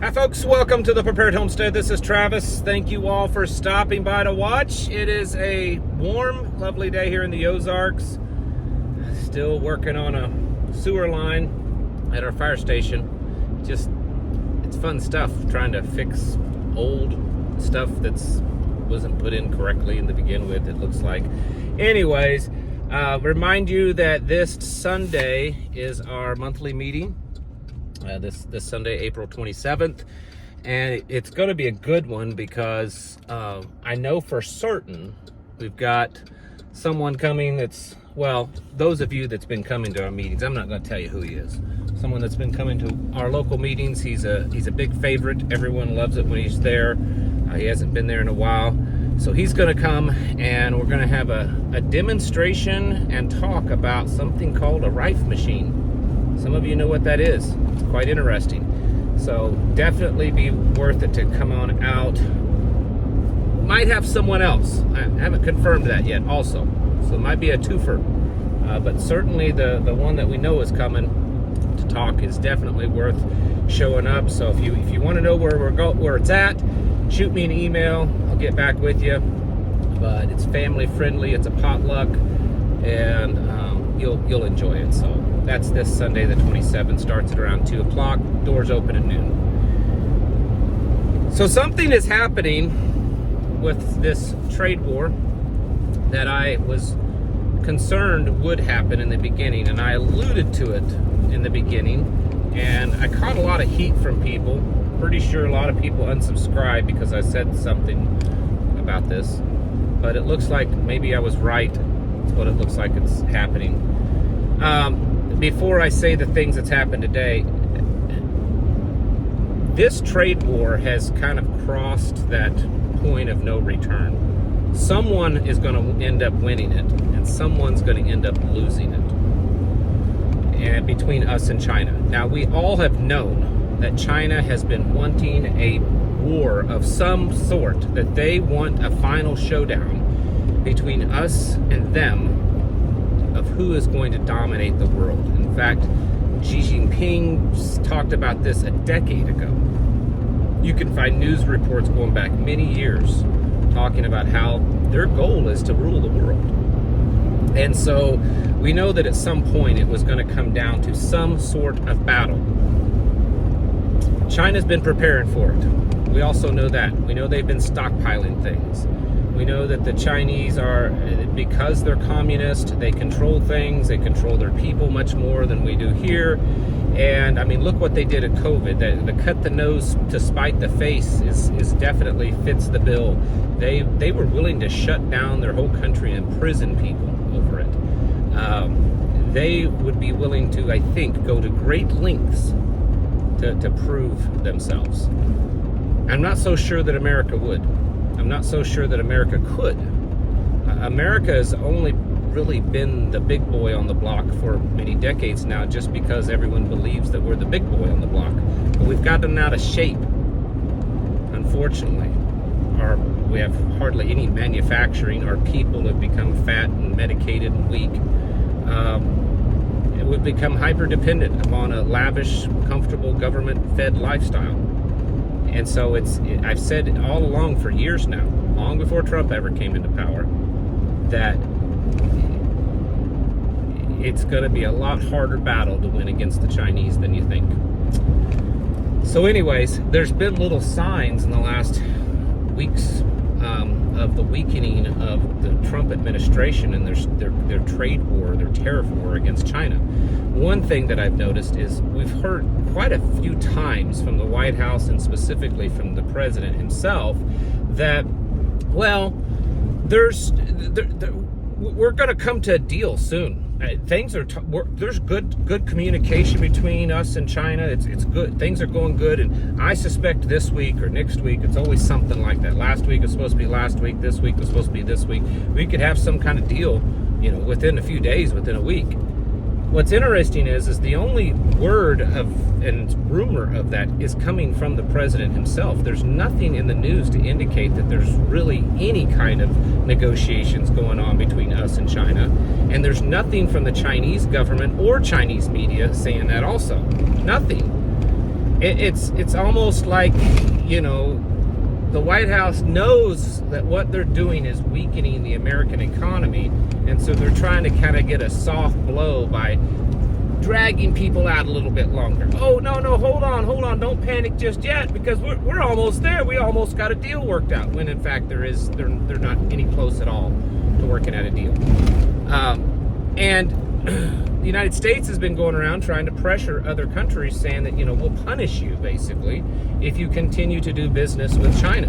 Hi folks, welcome to the Prepared Homestead. This is Travis. Thank you all for stopping by to watch. It is a warm, lovely day here in the Ozarks. Still working on a sewer line at our fire station. It's fun stuff, trying to fix old stuff that's wasn't put in correctly in to begin with, it looks like. Anyways, remind you that this Sunday is our monthly meeting. This Sunday, April 27th, and it's going to be a good one because I know for certain we've got someone coming that's, well, those of you that's been coming to our meetings, I'm not going to tell you who he is. Someone that's been coming to our local meetings. He's a big favorite. Everyone loves it when he's there. He hasn't been there in a while. So he's going to come, and we're going to have a demonstration and talk about something called a rife machine. Some of you know what that is. It's quite interesting. So definitely be worth it to come on out. Might have someone else. I haven't confirmed that yet also. So it might be a twofer. But certainly the one that we know is coming to talk is definitely worth showing up. So if you want to know where it's at, shoot me an email. I'll get back with you. But it's family friendly. It's a potluck, and you'll enjoy it. So that's this Sunday, the 27th. Starts at around 2 o'clock. Doors open at noon. So something is happening with this trade war that I was concerned would happen in the beginning, and I alluded to it in the beginning, and I caught a lot of heat from people. Pretty sure a lot of people unsubscribed because I said something about this, but it looks like maybe I was right. It's what it looks like it's happening. Before I say the things that's happened today, this trade war has kind of crossed that point of no return. Someone is going to end up winning it, and someone's going to end up losing it. And between us and China. Now, we all have known that China has been wanting a war of some sort, that they want a final showdown between us and them of who is going to dominate the world. In fact, Xi Jinping talked about this a decade ago. You can find news reports going back many years talking about how their goal is to rule the world. And so we know that at some point it was going to come down to some sort of battle. China's been preparing for it. We also know that. We know they've been stockpiling things. We know that the Chinese are, because they're communist, they control things, they control their people much more than we do here. And I mean, look what they did at COVID. The cut the nose to spite the face is definitely fits the bill. They were willing to shut down their whole country and imprison people over it. They would be willing to, I think, go to great lengths to prove themselves. I'm not so sure that America would. I'm not so sure that America could. America has only really been the big boy on the block for many decades now, just because everyone believes that we're the big boy on the block. But we've gotten out of shape, unfortunately. We have hardly any manufacturing. Our people have become fat and medicated and weak. We've become hyper-dependent upon a lavish, comfortable, government-fed lifestyle. And so I've said all along for years now, long before Trump ever came into power, that it's going to be a lot harder battle to win against the Chinese than you think. So anyways, there's been little signs in the last weeks of the weakening of the Trump administration and their trade war, their tariff war against China. One thing that I've noticed is we've heard quite a few times from the White House and specifically from the president himself that, well, we're going to come to a deal soon. There's good communication between us and China. It's good. Things are going good, and I suspect this week or next week it's always something like that. Last week was supposed to be last week. This week was supposed to be this week. We could have some kind of deal, within a few days, within a week. What's interesting is the only word of and rumor of that is coming from the president himself. There's nothing in the news to indicate that there's really any kind of negotiations going on between us and China. And there's nothing from the Chinese government or Chinese media saying that also. Nothing. it's almost like, you know, the White House knows that what they're doing is weakening the American economy, and so they're trying to kind of get a soft blow by dragging people out a little bit longer. Oh, no, hold on, don't panic just yet, because we're almost there. We almost got a deal worked out, when in fact they're not any close at all to working out a deal. And the United States has been going around trying to pressure other countries, saying that, you know, we'll punish you, basically, if you continue to do business with China.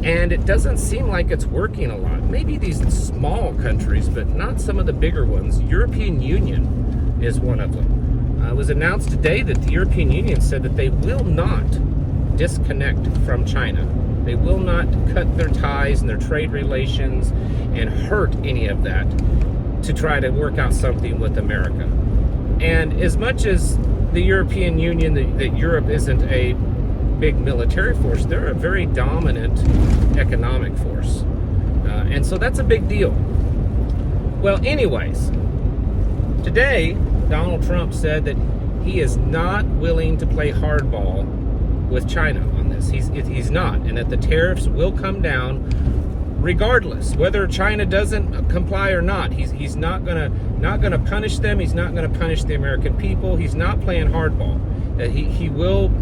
And it doesn't seem like it's working a lot. Maybe these small countries, but not some of the bigger ones. European Union is one of them. It was announced today that the European Union said that they will not disconnect from China. They will not cut their ties and their trade relations and hurt any of that to try to work out something with America. And as much as the European Union, that Europe isn't a big military force, they're a very dominant economic force. And so that's a big deal. Well, anyways, today, Donald Trump said that he is not willing to play hardball with China on this. He's not, and that the tariffs will come down regardless, whether China doesn't comply or not. He's not gonna punish them. He's not gonna punish the American people. He's not playing hardball. He will.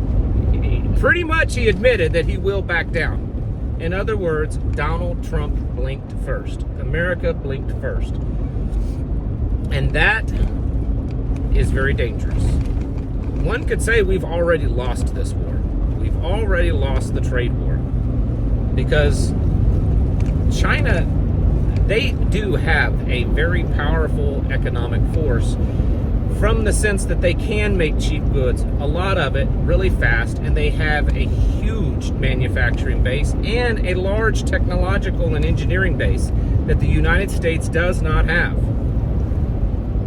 Pretty much, he admitted that he will back down. In other words, Donald Trump blinked first. America blinked first, and that is very dangerous. One could say we've already lost this war. We've already lost the trade war, because China, they do have a very powerful economic force, from the sense that they can make cheap goods, a lot of it really fast, and they have a huge manufacturing base and a large technological and engineering base that the United States does not have.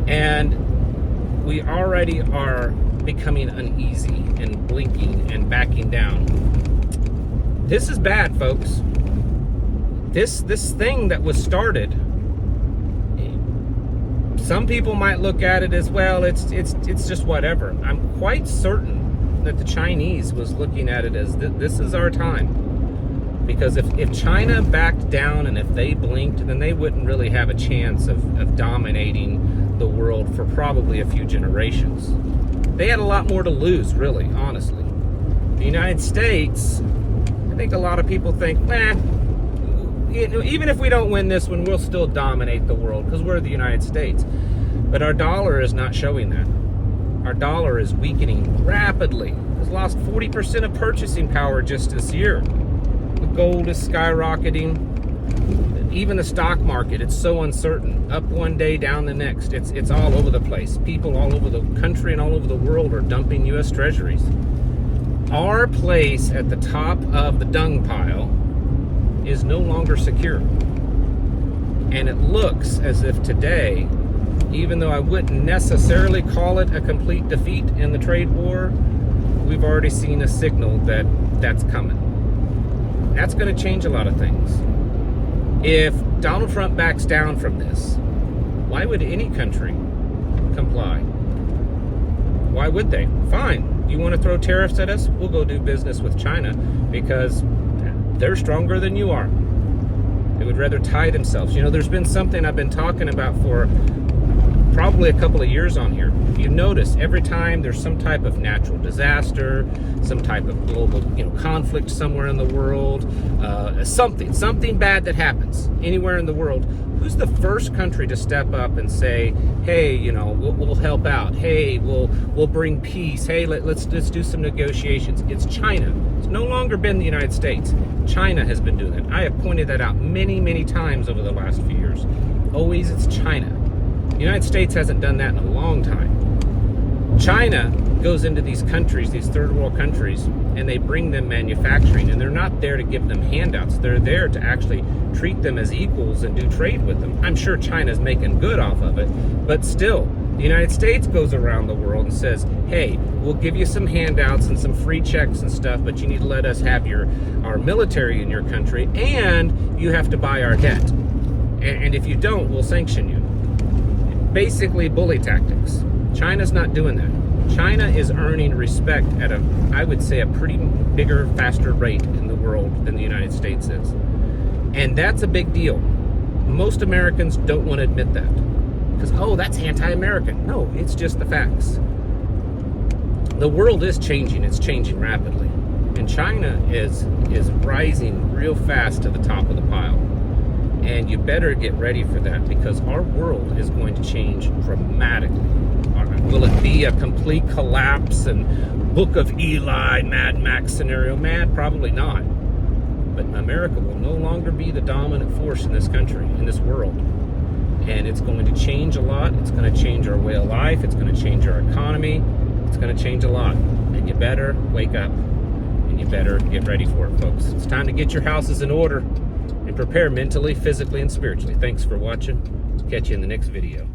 And we already are becoming uneasy and blinking and backing down. This is bad, folks. This thing that was started, some people might look at it as, well, it's just whatever. I'm quite certain that the Chinese was looking at it as, this is our time. Because if China backed down and if they blinked, then they wouldn't really have a chance of dominating the world for probably a few generations. They had a lot more to lose, really, honestly. The United States, I think a lot of people think, even if we don't win this one, we'll still dominate the world because we're the United States. But our dollar is not showing that. Our dollar is weakening rapidly. It's lost 40% of purchasing power just this year. The gold is skyrocketing. Even the stock market, it's so uncertain. Up one day, down the next. It's all over the place. People all over the country and all over the world are dumping U.S. treasuries. Our place at the top of the dung pile is no longer secure. And it looks as if today, even though I wouldn't necessarily call it a complete defeat in the trade war, we've already seen a signal that that's coming. That's going to change a lot of things. If Donald Trump backs down from this, why would any country comply? Why would they? Fine. You want to throw tariffs at us? We'll go do business with China, because they're stronger than you are. They would rather tie themselves. You know, there's been something I've been talking about for probably a couple of years on here. You notice every time there's some type of natural disaster, some type of global, conflict somewhere in the world, something bad that happens anywhere in the world, who's the first country to step up and say, hey, we'll help out. Hey, we'll bring peace. Hey, let's do some negotiations. It's China. It's no longer been the United States. China has been doing that. I have pointed that out many, many times over the last few years. Always it's China. The United States hasn't done that in a long time. China goes into these countries, these third world countries, and they bring them manufacturing, and they're not there to give them handouts. They're there to actually treat them as equals and do trade with them. I'm sure China's making good off of it, but still, the United States goes around the world and says, hey, we'll give you some handouts and some free checks and stuff, but you need to let us have our military in your country, and you have to buy our debt. And if you don't, we'll sanction you. Basically bully tactics. China's not doing that. China is earning respect at I would say, a pretty bigger, faster rate in the world than the United States is. And that's a big deal. Most Americans don't want to admit that. Because, oh, that's anti-American. No, it's just the facts. The world is changing. It's changing rapidly. And China is rising real fast to the top of the pile. And you better get ready for that, because our world is going to change dramatically. Will it be a complete collapse and Book of Eli, Mad Max scenario? Mad? Probably not. But America will no longer be the dominant force in this country, in this world. And it's going to change a lot. It's going to change our way of life. It's going to change our economy. It's going to change a lot. And you better wake up. And you better get ready for it, folks. It's time to get your houses in order and prepare mentally, physically, and spiritually. Thanks for watching. Catch you in the next video.